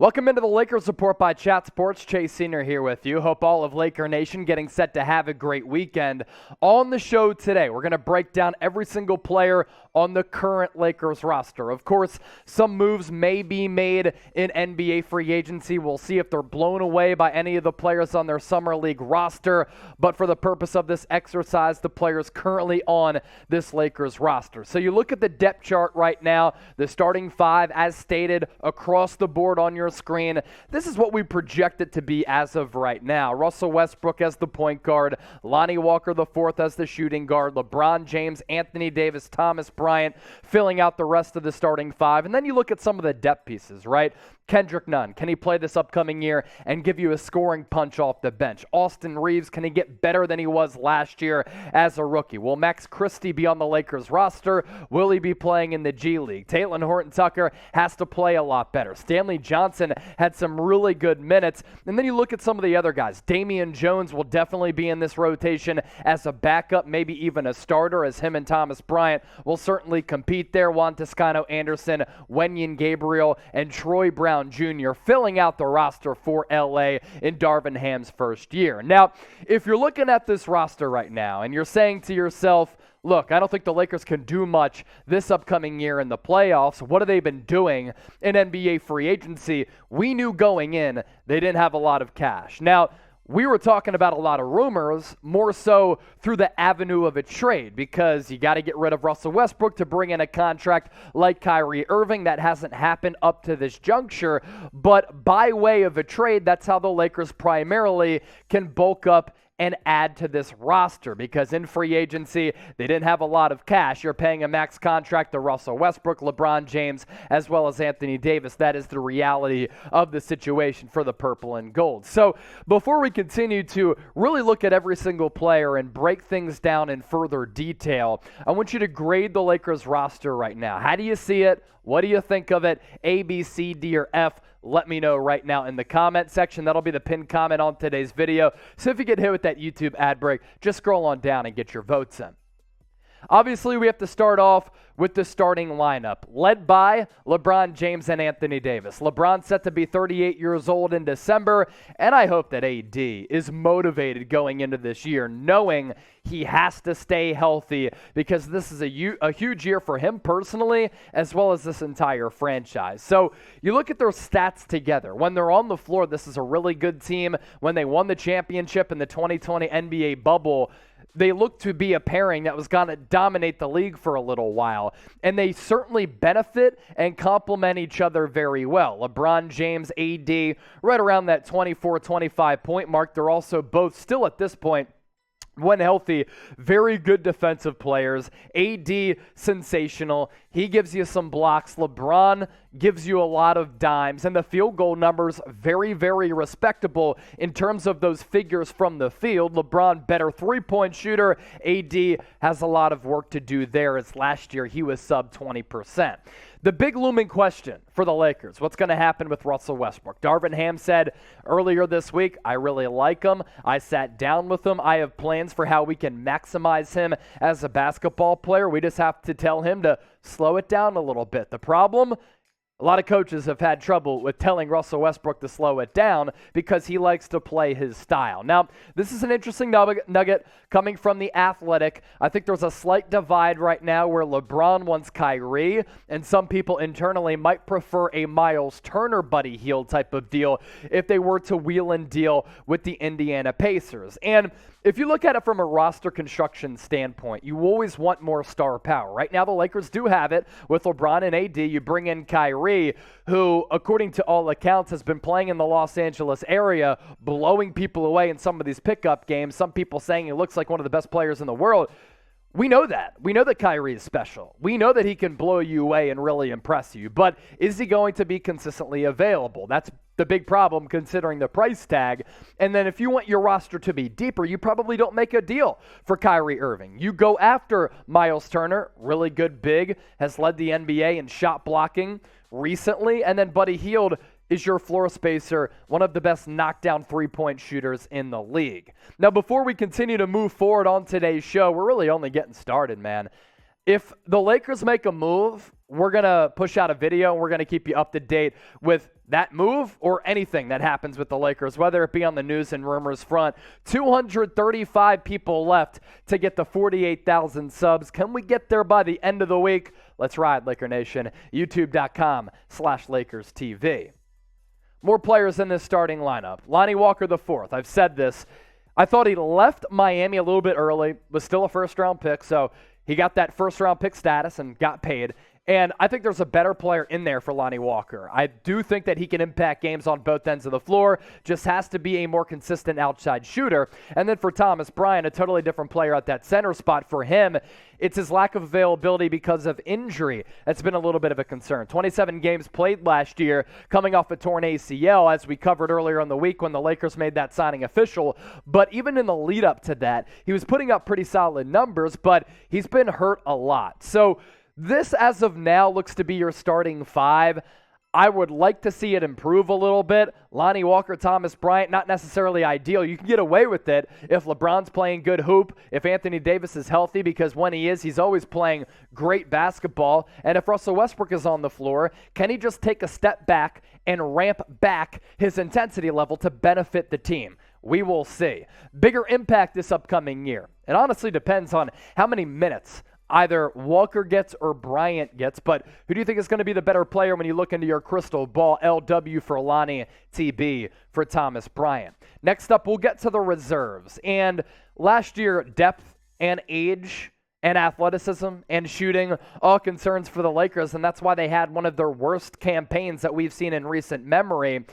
Welcome into the Lakers Report by Chat Sports. Chase Senior here with you. Hope all of Laker Nation getting set to have a great weekend. On the show today, we're going to break down every single player on the current Lakers roster. Of course, some moves may be made in NBA free agency. We'll see if they're blown away by any of the players on their Summer League roster. But for the purpose of this exercise, the players currently on this Lakers roster. So you look at the depth chart right now, the starting five as stated across the board on your screen. This is what we project it to be as of right now. Russell Westbrook as the point guard, Lonnie Walker IV as the shooting guard, LeBron James, Anthony Davis, Thomas Bryant filling out the rest of the starting five. And then you look at some of the depth pieces, right? Kendrick Nunn, can he play this upcoming year and give you a scoring punch off the bench? Austin Reaves, can he get better than he was last year as a rookie? Will Max Christie be on the Lakers roster? Will he be playing in the G League? Talen Horton-Tucker has to play a lot better. Stanley Johnson had some really good minutes. And then you look at some of the other guys. Damian Jones will definitely be in this rotation as a backup, maybe even a starter, as him and Thomas Bryant will certainly compete there. Juan Toscano-Anderson, Wenyen Gabriel, and Troy Brown Jr. filling out the roster for LA in Darvin Ham's first year. Now, if you're looking at this roster right now and you're saying to yourself, look, I don't think the Lakers can do much this upcoming year in the playoffs. What have they been doing in NBA free agency? We knew going in they didn't have a lot of cash. Now, we were talking about a lot of rumors, more so through the avenue of a trade, because you got to get rid of Russell Westbrook to bring in a contract like Kyrie Irving. That hasn't happened up to this juncture, but by way of a trade, that's how the Lakers primarily can bulk up and add to this roster, because in free agency, they didn't have a lot of cash. You're paying a max contract to Russell Westbrook, LeBron James, as well as Anthony Davis. That is the reality of the situation for the purple and gold. So before we continue to really look at every single player and break things down in further detail, I want you to grade the Lakers roster right now. How do you see it? What do you think of it? A, B, C, D, or F? Let me know right now in the comment section. That'll be the pinned comment on today's video. So if you get hit with that YouTube ad break, just scroll on down and get your votes in. Obviously, we have to start off with the starting lineup, led by LeBron James and Anthony Davis. LeBron set to be 38 years old in December, and I hope that AD is motivated going into this year, knowing he has to stay healthy, because this is a huge year for him personally, as well as this entire franchise. So you look at their stats together. When they're on the floor, this is a really good team. When they won the championship in the 2020 NBA bubble, they look to be a pairing that was going to dominate the league for a little while. And they certainly benefit and complement each other very well. LeBron James, AD, right around that 24, 25 point mark. They're also both still at this point, when healthy, very good defensive players. AD, sensational. He gives you some blocks. LeBron gives you a lot of dimes. And the field goal numbers, very, very respectable in terms of those figures from the field. LeBron, better three-point shooter. AD has a lot of work to do there, as last year he was sub 20%. The big looming question for the Lakers, what's going to happen with Russell Westbrook? Darvin Ham said earlier this week, I really like him. I sat down with him. I have plans for how we can maximize him as a basketball player. We just have to tell him to slow it down a little bit. The problem, a lot of coaches have had trouble with telling Russell Westbrook to slow it down because he likes to play his style. Now, this is an interesting nugget coming from The Athletic. I think there's a slight divide right now where LeBron wants Kyrie, and some people internally might prefer a Miles Turner Buddy Hield type of deal if they were to wheel and deal with the Indiana Pacers. And if you look at it from a roster construction standpoint, you always want more star power. Right now, the Lakers do have it with LeBron and AD. You bring in Kyrie, who, according to all accounts, has been playing in the Los Angeles area, blowing people away in some of these pickup games. Some people saying he looks like one of the best players in the world. We know that. We know that Kyrie is special. We know that he can blow you away and really impress you. But is he going to be consistently available? That's the big problem considering the price tag. And then if you want your roster to be deeper, you probably don't make a deal for Kyrie Irving. You go after Miles Turner, really good big, has led the NBA in shot blocking recently. And then Buddy Hield is your floor spacer, one of the best knockdown three-point shooters in the league. Now, before we continue to move forward on today's show, we're really only getting started, man. If the Lakers make a move, we're going to push out a video and we're going to keep you up to date with that move or anything that happens with the Lakers, whether it be on the news and rumors front. 235 people left to get the 48,000 subs. Can we get there by the end of the week? Let's ride, Laker Nation. YouTube.com/LakersTV. More players in this starting lineup. Lonnie Walker IV. I've said this. I thought he left Miami a little bit early, was still a first-round pick, so he got that first-round pick status and got paid. And I think there's a better player in there for Lonnie Walker. I do think that he can impact games on both ends of the floor, just has to be a more consistent outside shooter. And then for Thomas Bryant, a totally different player at that center spot. For him, it's his lack of availability because of injury that's been a little bit of a concern. 27 games played last year, coming off a torn ACL, as we covered earlier in the week when the Lakers made that signing official. But even in the lead up to that, he was putting up pretty solid numbers, but he's been hurt a lot. So this, as of now, looks to be your starting five. I would like to see it improve a little bit. Lonnie Walker, Thomas Bryant, not necessarily ideal. You can get away with it if LeBron's playing good hoop, if Anthony Davis is healthy, because when he is, he's always playing great basketball. And if Russell Westbrook is on the floor, can he just take a step back and ramp back his intensity level to benefit the team? We will see. Bigger impact this upcoming year. It honestly depends on how many minutes either Walker gets or Bryant gets, but who do you think is going to be the better player when you look into your crystal ball? LW for Lonnie, TB for Thomas Bryant. Next up, we'll get to the reserves. And last year, depth and age and athleticism and shooting, all concerns for the Lakers, and that's why they had one of their worst campaigns that we've seen in recent memory.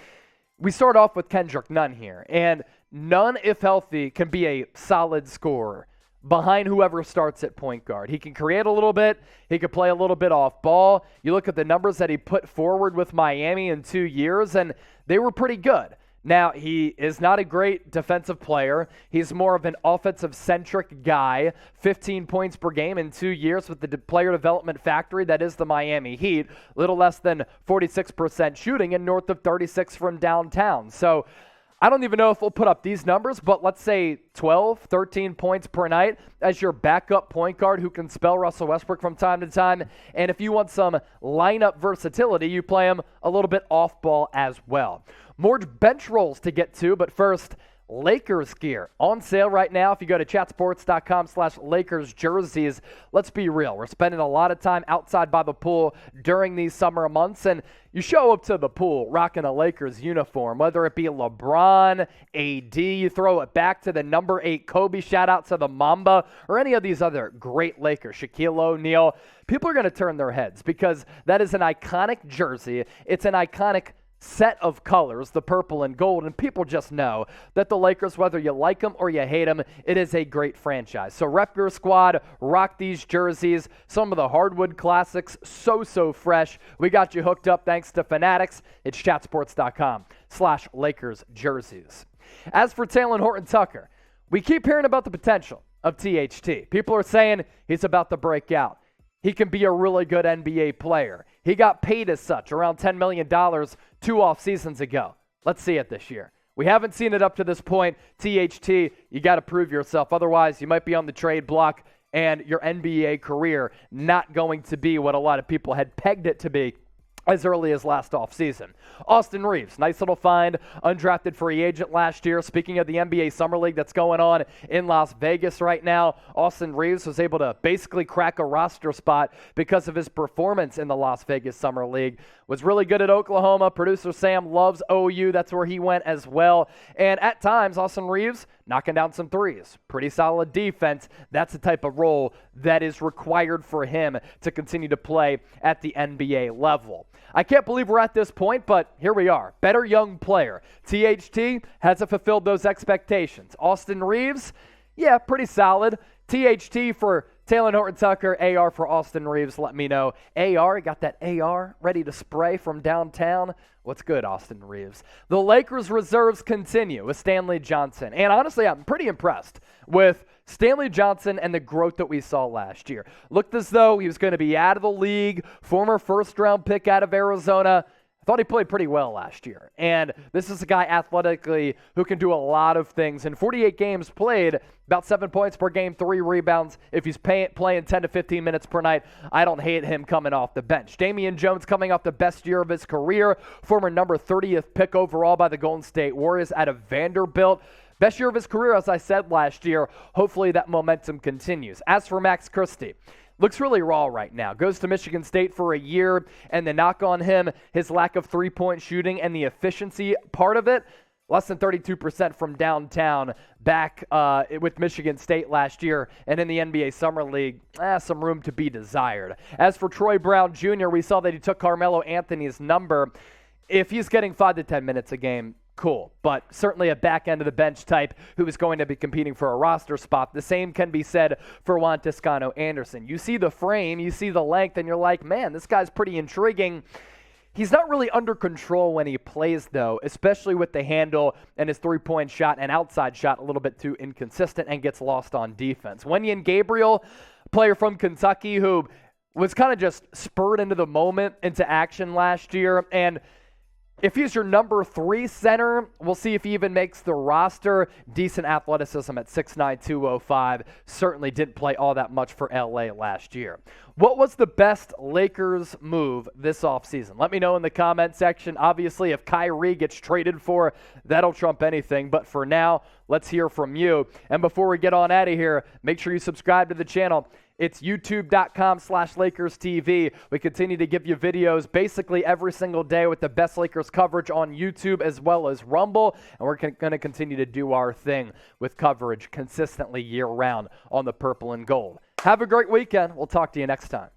We start off with Kendrick Nunn here, and Nunn, if healthy, can be a solid scorer behind whoever starts at point guard. He can create a little bit. He could play a little bit off ball. You look at the numbers that he put forward with Miami in 2 years, and they were pretty good. Now, he is not a great defensive player. He's more of an offensive-centric guy. 15 points per game in 2 years with the player development factory that is the Miami Heat. A little less than 46% shooting and north of 36 from downtown. So I don't even know if we'll put up these numbers, but let's say 12, 13 points per night as your backup point guard who can spell Russell Westbrook from time to time. And if you want some lineup versatility, you play him a little bit off ball as well. More bench rolls to get to, but first, Lakers gear on sale right now. If you go to chatsports.com/Lakers jerseys, let's be real. We're spending a lot of time outside by the pool during these summer months, and you show up to the pool rocking a Lakers uniform, whether it be LeBron, AD, you throw it back to the number 8 Kobe, shout out to the Mamba, or any of these other great Lakers, Shaquille O'Neal. People are going to turn their heads because that is an iconic jersey. It's an iconic set of colors, the purple and gold, and people just know that the Lakers, whether you like them or you hate them, it is a great franchise. So rep your squad, rock these jerseys, some of the hardwood classics, so fresh. We got you hooked up thanks to Fanatics. It's chatsports.com/Lakers jerseys. As for Talen Horton-Tucker, we keep hearing about the potential of THT. People are saying he's about to break out. He can be a really good NBA player. He got paid as such, around $10 million 2 off seasons ago. Let's see it this year. We haven't seen it up to this point. THT, you got to prove yourself. Otherwise, you might be on the trade block and your NBA career not going to be what a lot of people had pegged it to be as early as last offseason. Austin Reaves, nice little find, undrafted free agent last year. Speaking of the NBA Summer League that's going on in Las Vegas right now, Austin Reaves was able to basically crack a roster spot because of his performance in the Las Vegas Summer League. Was really good at Oklahoma. Producer Sam loves OU. That's where he went as well. And at times, Austin Reaves knocking down some threes. Pretty solid defense. That's the type of role that is required for him to continue to play at the NBA level. I can't believe we're at this point, but here we are. Better young player. THT hasn't fulfilled those expectations. Austin Reaves, yeah, pretty solid. THT for Talen Horton-Tucker, AR for Austin Reaves. Let me know. AR, got that AR ready to spray from downtown. What's good, Austin Reaves? The Lakers reserves continue with Stanley Johnson. And honestly, I'm pretty impressed with Stanley Johnson and the growth that we saw last year. Looked as though he was going to be out of the league, former first-round pick out of Arizona. I thought he played pretty well last year. And this is a guy athletically who can do a lot of things. In 48 games played, about 7 points per game, 3 rebounds. If he's playing 10 to 15 minutes per night, I don't hate him coming off the bench. Damian Jones coming off the best year of his career, former number 30th pick overall by the Golden State Warriors out of Vanderbilt. Best year of his career, as I said last year. Hopefully that momentum continues. As for Max Christie, looks really raw right now. Goes to Michigan State for a year, and the knock on him, his lack of three-point shooting and the efficiency part of it, less than 32% from downtown back with Michigan State last year. And in the NBA Summer League, some room to be desired. As for Troy Brown Jr., we saw that he took Carmelo Anthony's number. If he's getting 5 to 10 minutes a game, cool, but certainly a back end of the bench type who is going to be competing for a roster spot. The same can be said for Juan Toscano-Anderson. You see the frame, you see the length, and you're like, man, this guy's pretty intriguing. He's not really under control when he plays, though, especially with the handle and his three-point shot and outside shot a little bit too inconsistent and gets lost on defense. Wenyen Gabriel, player from Kentucky who was kind of just spurred into the moment, into action last year, and if he's your number 3 center, we'll see if he even makes the roster. Decent athleticism at 6'9", 205. Certainly didn't play all that much for LA last year. What was the best Lakers move this offseason? Let me know in the comment section. Obviously, if Kyrie gets traded for, that'll trump anything. But for now, let's hear from you. And before we get on out of here, make sure you subscribe to the channel. It's youtube.com/LakersTV. We continue to give you videos basically every single day with the best Lakers coverage on YouTube as well as Rumble. And we're going to continue to do our thing with coverage consistently year-round on the purple and gold. Have a great weekend. We'll talk to you next time.